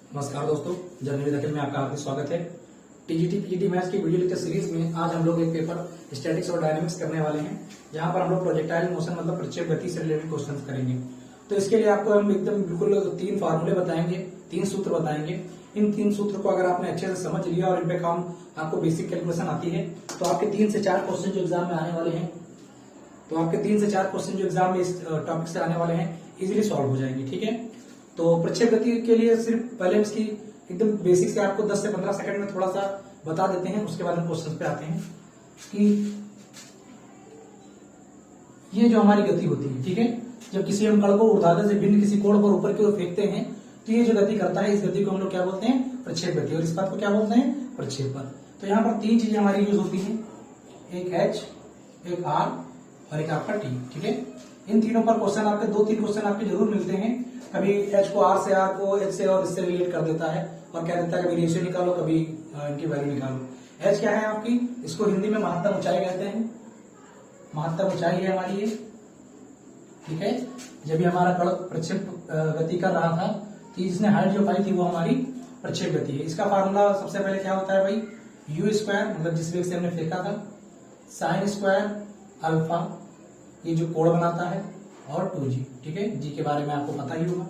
नमस्कार दोस्तों, जर्नल दाखिल में आपका हार्दिक स्वागत है। टीजीटी पीजीटी मैथ्स की वीडियो लेक्चर सीरीज में आज हम लोग एक पेपर स्टैटिक्स और डायनामिक्स करने वाले हैं, जहां पर हम लोग प्रोजेक्टाइल मोशन मतलब प्रक्षेप गति से रिलेटेड क्वेश्चंस करेंगे। तो इसके लिए आपको हम एकदम बिल्कुल 3 फार्मूले बताएंगे, 3 सूत्र बताएंगे। इन 3 सूत्र को अगर आपने अच्छे से समझ लिया और इन पे काम आपको बेसिक कैलकुलेशन आती है तो आपके 3 से 4 क्वेश्चन जो एग्जाम में आने वाले हैं, तो आपके 3 से 4 क्वेश्चन जो एग्जाम में इस टॉपिक से आने वाले हैं इजीली सॉल्व हो जाएंगे। ठीक है, तो प्रक्षेप गति के लिए सिर्फ पहले इसकी एकदम बेसिक से आपको 10 से 15 सेकंड में थोड़ा सा बता देते हैं, उसके बाद हम क्वेश्चन पे आते हैं कि ये जो हमारी गति होती है, ठीक है, जब किसी हम कण को ऊर्ध्वाधर से भिन्न किसी कोण पर ऊपर की ओर फेंकते हैं तो ये जो गति करता है, इस गति को हम लोग क्या बोलते हैं? प्रक्षेप गति। और इस बात को क्या बोलते हैं? प्रक्षेपण। तो यहाँ पर 3 चीजें हमारी यूज होती हैं, एक एच, एक आर और एक आपका टी। ठीक है, इन तीनों पर क्वेश्चन आपके 2-3 क्वेश्चन आपके जरूर मिलते हैं। कभी एच को आर से, आर को एच से और इससे रिलेट कर देता है और कह देता है कभी रेशियो निकालो, कभी इनकी वैल्यू निकालो। एच क्या है आपकी? इसको हिंदी में महत्तम ऊंचाई कहते हैं। महत्तम ऊंचाई है हमारी ये। ठीक है, जब ये हमारा कण प्रक्षेप गति कर रहा था तो इसने हाइट जो पाई थी वो हमारी प्रक्षेप गति है। इसका फार्मूला सबसे पहले क्या होता है भाई? यू स्क्वायर, मतलब जिस वेग से हमने फेंका था, साइन स्क्वायर अल्फा, ये जो कोण बनाता है, और 2g। ठीक है, जी के बारे में आपको पता ही होगा।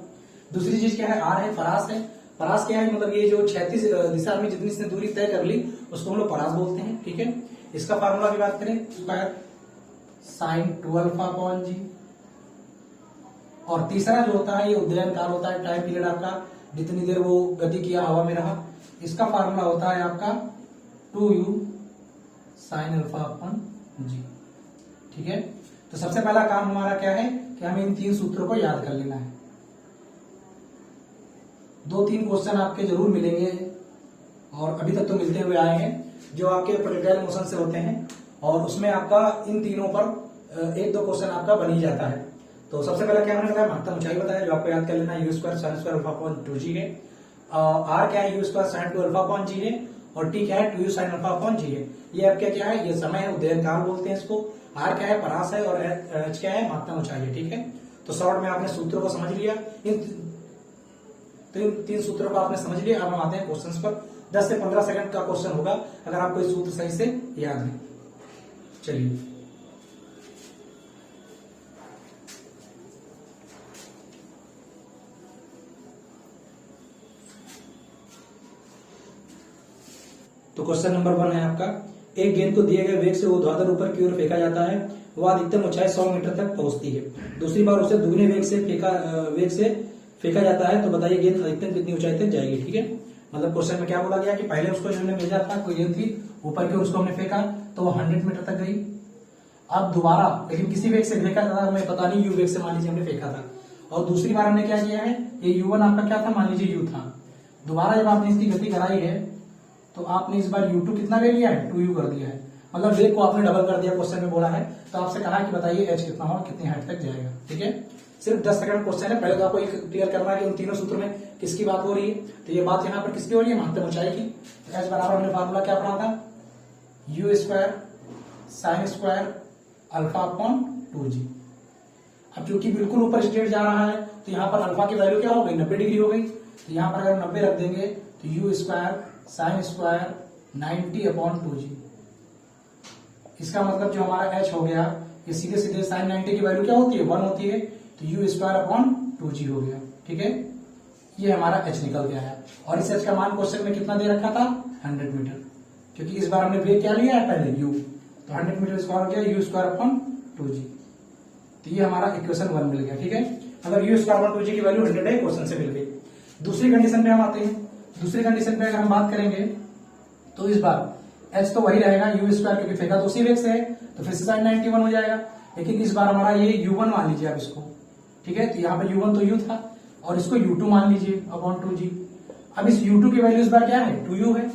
दूसरी चीज क्या है? आर है, परास है। परास क्या है? मतलब ये जो क्षैतिज दिशा में जितनी इसने दूरी तय कर ली उसको हम लोग परास बोलते हैं। ठीक है, इसका फार्मूला की बात करें, स्क्वायर साइन 2 अल्फा अपॉन जी। और तीसरा जो होता है ये उद्दयन काल होता है, टाइम पीरियड आपका, जितनी देर वो गति किया हवा में रहा। इसका फार्मूला होता है आपका 2u साइन अल्फा अपॉन जी। ठीक है, तो सबसे पहला काम हमारा क्या है कि हमें इन 3 सूत्रों को याद कर लेना है। 2-3 क्वेश्चन आपके जरूर मिलेंगे और अभी तक तो मिलते हुए आए हैं जो आपके प्रोजेक्टाइल मोशन से होते हैं, और उसमें आपका इन तीनों पर 1-2 क्वेश्चन आपका बन ही जाता है। तो सबसे पहले क्या हमने बताया? महत्तम ऊंचाई बताया, जो आपको याद कर लेना, U square sine square alpha upon 2g है। आर क्या है? U square sine 2 alpha upon G है। और टी क्या है? 2u sine alpha upon G है। ये आपका क्या है? ये समय है, उद्दयन काल बोलते हैं इसको। आर क्या है? परास है। और एच क्या है? महत्तम ऊंचाई है। ठीक है, तो शॉर्ट में आपने सूत्रों को समझ लिया। इन 3 सूत्रों को आपने समझ लिया। अब हम आते हैं क्वेश्चंस पर। 10 से 15 सेकंड का क्वेश्चन होगा अगर आपको इस सूत्र सही से याद है। चलिए, तो क्वेश्चन नंबर 1 है आपका, एक गेंद को दिए गए वेग से ऊर्ध्वाधर ऊपर की ओर फेंका जाता है, वह अधिकतम ऊंचाई 100 मीटर तक पहुंचती है। दूसरी बार उसे दुगने वेग से फेंका जाता है, तो बताइए गेंद अधिकतम कितनी ऊंचाई तक जाएगी। ठीक है, मतलब क्वेश्चन में क्या बोला गया कि पहले उसको हमने भेजा था, कोई गेंद थी ऊपर की ओर, उसको हमने फेंका तो वो 100 मीटर तक गई। अब दोबारा, लेकिन किसी वेग से फेंका था, हमें पता नहीं, यू वेग से मान लीजिए हमने फेंका था, और दूसरी बार हमने क्या किया है, ये u1 आपका क्या था, मान लीजिए u था। दोबारा जब आपने इसकी गति कराई है तो आपने इस बार u2 कितना ले लिया है? 2u कर दिया है, मतलब वेग को आपने डबल कर दिया। क्वेश्चन में बोला है तो आपसे कहा कि बताइए h कितना होगा, कितनी हाइट तक जाएगा। ठीक है, सिर्फ 10 सेकंड क्वेश्चन है। पहले तो आपको क्लियर करना है कि उन तीनों सूत्रों में किसकी बात हो रही है। तो ये बात यहाँ पर किसकी हो रही है? महत्तम ऊंचाई की। तो h बराबर हमने फार्मूला क्या पढ़ा था? You square sine square alpha upon 2g। अब चूंकि बिल्कुल ऊपर स्ट्रेट जा रहा है तो यहाँ पर अल्फा की वैल्यू क्या हो गई? 90 डिग्री हो गई। तो यहाँ पर अगर 90 रख देंगे तो you square sine square 90 upon 2g। इसका मतलब जो हमारा h हो गया, ये सीधे सीधे साइन 90 की वैल्यू क्या होती है? 1 होती है, तो यू स्क्वायर अपॉन 2g हो गया। ठीक है, ये हमारा h निकल गया है। और इस h का मान क्वेश्चन में कितना दे रखा था? 100 मीटर, क्योंकि इस बार हमने वेग क्या लिया है? पहले u, तो 100 मीटर स्क्वायर हो गया, यू स्क्वायर अपॉन 2g। तो ये हमारा इक्वेशन 1 मिल गया। ठीक है, अगर यू स्क्वायर अपॉन 2g की वैल्यू 100 है, क्वेश्चन से मिल गई। दूसरी कंडीशन पे हम आते हैं। दूसरी कंडीशन पे अगर हम बात करेंगे तो इस बार h तो वही रहेगा, यू स्क्वायर, क्योंकि फेंका तो उसी वेग से है, तो फिर से साइन 91 हो जाएगा। लेकिन इस बार हमारा ये u1 मान लीजिए आप इसको। ठीक है, तो यहाँ पर u1 तो u था और इसको u2 मान लीजिए अपॉन 2g। अब इस u2 की वैल्यू इस बार क्या है? 2u है,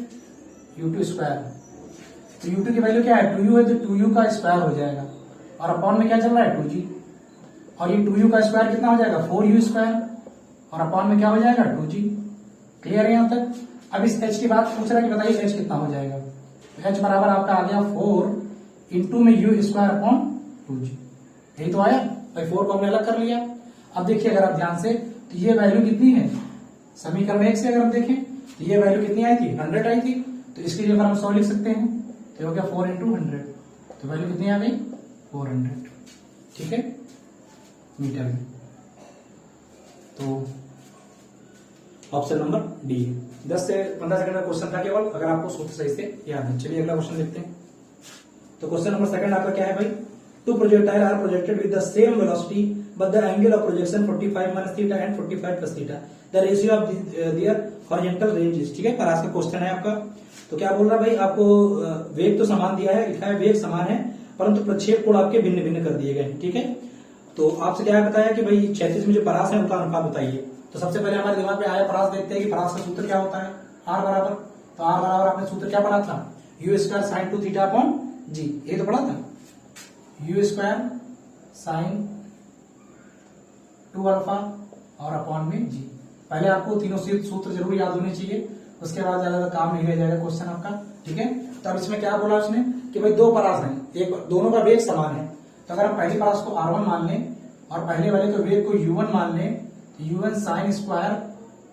u2 स्क्वायर। तो u2 की वैल्यू क्या है? 2u है, तो 2u का स्क्वायर हो जाएगा, और अपॉन में क्या चल रहा है? 2g। और ये 2u का स्क्वायर कितना हो जाएगा? 4u स्क्वायर, और अपॉन में क्या हो जाएगा? 2g। क्लियर है यहाँ तक? अब इस h की बात पूछ रहा है कि बताइए h कितना हो जाएगा। तो h बराबर आपका आ गया 4 इंटू में u स्क्वायर अपॉन 2g। यही तो आया भाई, 4 को हमने अलग कर लिया। अब देखिए अगर आप ध्यान से, तो ये वैल्यू कितनी है? समीकरण 1 से अगर हम देखें तो ये वैल्यू कितनी आई थी, 100 आई थी, तो इसकी जगह हम 100 लिख सकते हैं, तो हो गया 4 × 100, तो वैल्यू कितनी आ गई 400, ठीक है, मीटर में। तो ऑप्शन नंबर डी है। 10 से 15 सेकंड का क्वेश्चन था केवल, अगर आपको सूत्र सही से याद है। चलिए अगला क्वेश्चन देखते हैं। तो क्वेश्चन नंबर सेकंड आपका क्या है भाई, two projectile are projected with the same velocity but the angle of projection 45 - theta and 45 + theta, the ratio of their horizontal range is, ठीक है, परास का क्वेश्चन है आपका। तो क्या बोल रहा है भाई, आपको वेग तो समान दिया है, लिखा है वेग समान है परंतु प्रक्षेप कोण आपके भिन्न भिन्न कर दिए गए, ठीक है। तो आपसे क्या बताया कि भाई क्षैतिज में जो परास है उनका अनुपात बताइए। तो सबसे पहले हमारे दिमाग में आया परास, देखते हैं कि परास का सूत्र क्या होता है, आर बराबर, तो आर बराबर आपने सूत्र क्या पढ़ा था, u² sin 2 थीटा अपॉन जी, ये तो पढ़ा था, u² sin 2 अल्फा और अपॉन में जी। पहले आपको तीनों सूत्र जरूर याद होने चाहिए, उसके बाद ज्यादा काम नहीं रह जाएगा क्वेश्चन आपका, ठीक है। तो अब इसमें क्या बोला उसने कि भाई दो परास हैं, एक दोनों का वेग समान है, तो अगर हम पहली परास को r1 मान लें और पहले वाले के वेग को u1 मान लें, तो u1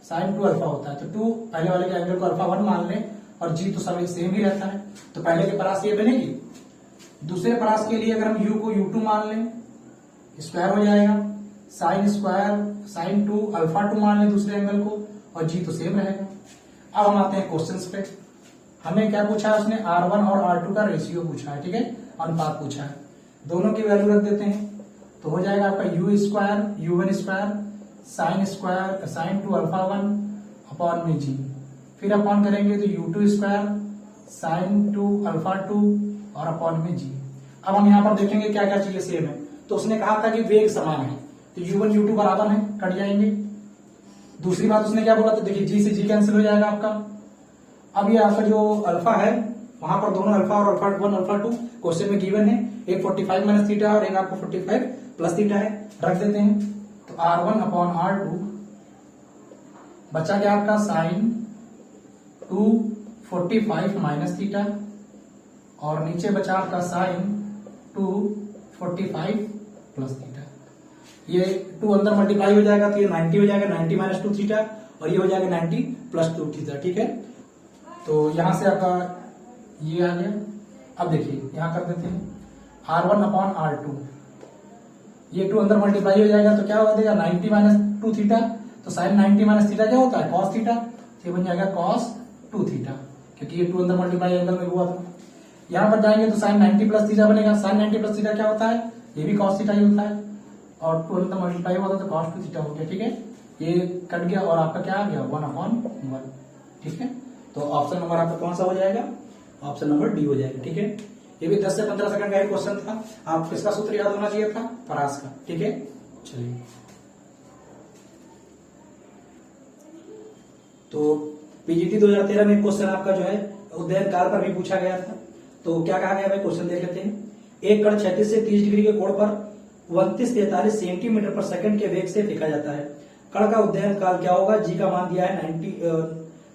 sin 2 अल्फा होता है, तो 2 पहले वाले के एंगल को अल्फा 1 मान लें और जी तो सब एक सेम ही रहता है, तो पहले के परास ये बनेगी। दूसरे परास के लिए अगर हम u को u2 मान लें, स्क्वायर हो जाएगा, sin 2 अल्फा 2 मान लें दूसरे एंगल को और जी तो सेम रहेगा। अब हम आते हैं क्वेश्चंस पे। हमें क्या पूछा है उसने, R1 और R2 का रेशियो पूछा है, ठीक है, अनुपात पूछा है। दोनों की वैल्यू रख देते हैं, तो हो जाएगा आपका u² sin 2 अल्फा 1 अपॉन में जी, फिर अपॉन करेंगे तो u2² sin 2 अल्फा 2 और अपॉन में जी। अब हम यहाँ पर देखेंगे क्या क्या चीजें सेम है। तो उसने कहा था कि वेग समान है, तो u1 u2 बराबर है, कट जाएंगे। दूसरी बात उसने क्या बोला, तो देखिए जी से जी कैंसिल हो जाएगा आपका। अब ये आपका जो अल्फा है वहां पर दोनों अल्फा और अल्फा 1 अल्फा 2 क्वेश्चन में गिवन है, एक 45 - थीटा और एक आपको 45 + थीटा है, रख देते हैं। तो R1 अपॉन R2 बचा क्या आपका sin 2 45 - थीटा और नीचे बचा आपका sin 2 45 + थीटा। ये 2 अंदर मल्टीप्लाई हो जाएगा तो ये 90 हो जाएगा, 90 - 2 थीटा और ये हो जाएगा 90 + 2 थीटा, ठीक है। तो यहां से आपका ये आ गया। अब देखिए यहां कर देते हैं R1 अपॉन R2, ये 2 अंदर मल्टीप्लाई हो जाएगा तो क्या हो जाएगा 90 - 2 थीटा, तो sin 90 - थीटा क्या होता है cos थीटा, ये बन जाएगा cos 2 थीटा, क्योंकि ये 2 अंदर मल्टीप्लाई एंगल में हुआ था। यहां पर जाएंगे तो sin 90 + थीटा बनेगा, sin 90 + थीटा क्या होता है, ये भी cos थीटा ही होता है और 2 अंदर मल्टीप्लाई हुआ था तो cos 2 थीटा हो गया, ठीक है। ये कट गया और आपका क्या आ गया 1/1, ठीक है। तो ऑप्शन नंबर आपका कौन सा हो जाएगा, ऑप्शन नंबर डी हो जाएगा, ठीक है। ये भी 10 से 15 सेकंड का एक क्वेश्चन था, आपको इसका सूत्र याद होना चाहिए था परास का, ठीक है। चलिए तो पीजीटी 2013 में क्वेश्चन आपका जो है उदयन काल पर भी पूछा गया था। तो क्या कहा गया भाई, क्वेश्चन देख लेते हैं। एक कण 36 से 30 डिग्री के कोण पर 2943 सेंटीमीटर पर सेकंड के वेग से फेंका जाता है। कण का उदयन काल क्या होगा, जी का मान दिया है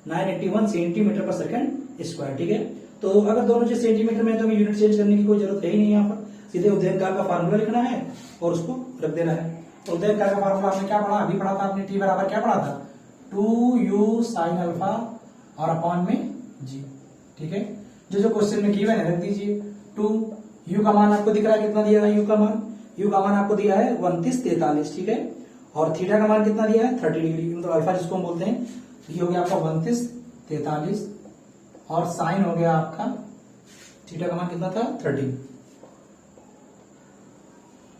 981 सेंटीमीटर पर सेकंड स्क्वायर, ठीक है। तो अगर दोनों चीज सेंटीमीटर में तो यूनिट चेंज करने की कोई जरूरत है ही नहीं, यहाँ पर सीधे उदयन काल का फार्मूला लिखना है और उसको रख देना है। तो उदयन काल का फार्मूला आपने क्या पढ़ा, अभी पढ़ा था आपने, टी बराबर क्या पढ़ा था 2u sin अल्फा और अपॉन में जी, ठीक है। जो क्वेश्चन में गिवन है रख दीजिए। 2u का मान आपको दिख रहा है, कितना दिया है u का मान आपको दिया है 2943, ठीक है। और थीटा का मान कितना दिया है 30 डिग्री, मतलब अल्फा जिसको हम बोलते हैं। ये हो गया आपका 2943 और साइन हो गया आपका, थीटा का मान कितना था 30,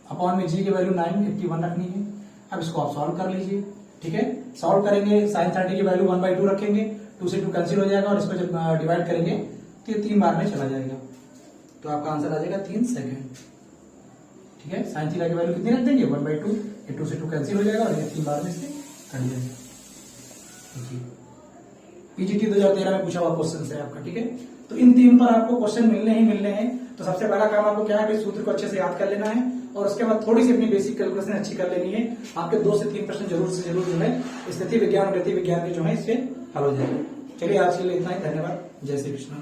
अपॉन में जी की वैल्यू 981 रखनी है। अब इसको आप सॉल्व कर लीजिए, ठीक है। सॉल्व करेंगे साइन 30 की वैल्यू 1/2 रखेंगे, 2 से 2 कैंसिल हो जाएगा और इसको जब डिवाइड करेंगे तो ये 3 बार में चला जाएगा, तो आपका आंसर आ जाएगा 3 सेकंड, ठीक है। साइन थीटा की वैल्यू कितनी रख देंगे 1/2, ये 2 से 2 कैंसिल हो जाएगा और ये 3 बार में से कट जाएगा। पीजीटी 2013 में पूछा हुआ क्वेश्चन है आपका, ठीक है। तो इन 3 पर आपको क्वेश्चन मिलने ही मिलने हैं। तो सबसे पहला काम आपको क्या है भाई, सूत्र को अच्छे से याद कर लेना है और उसके बाद थोड़ी सी अपनी बेसिक कैलकुलेशन अच्छी कर लेनी है। आपके 2 से 3 प्रश्न जरूर से जरूर जो है स्थिति विज्ञान गति विज्ञान के जो है इससे हल हो जाएंगे। चलिए आज के लिए इतना ही, धन्यवाद, जय श्री कृष्ण।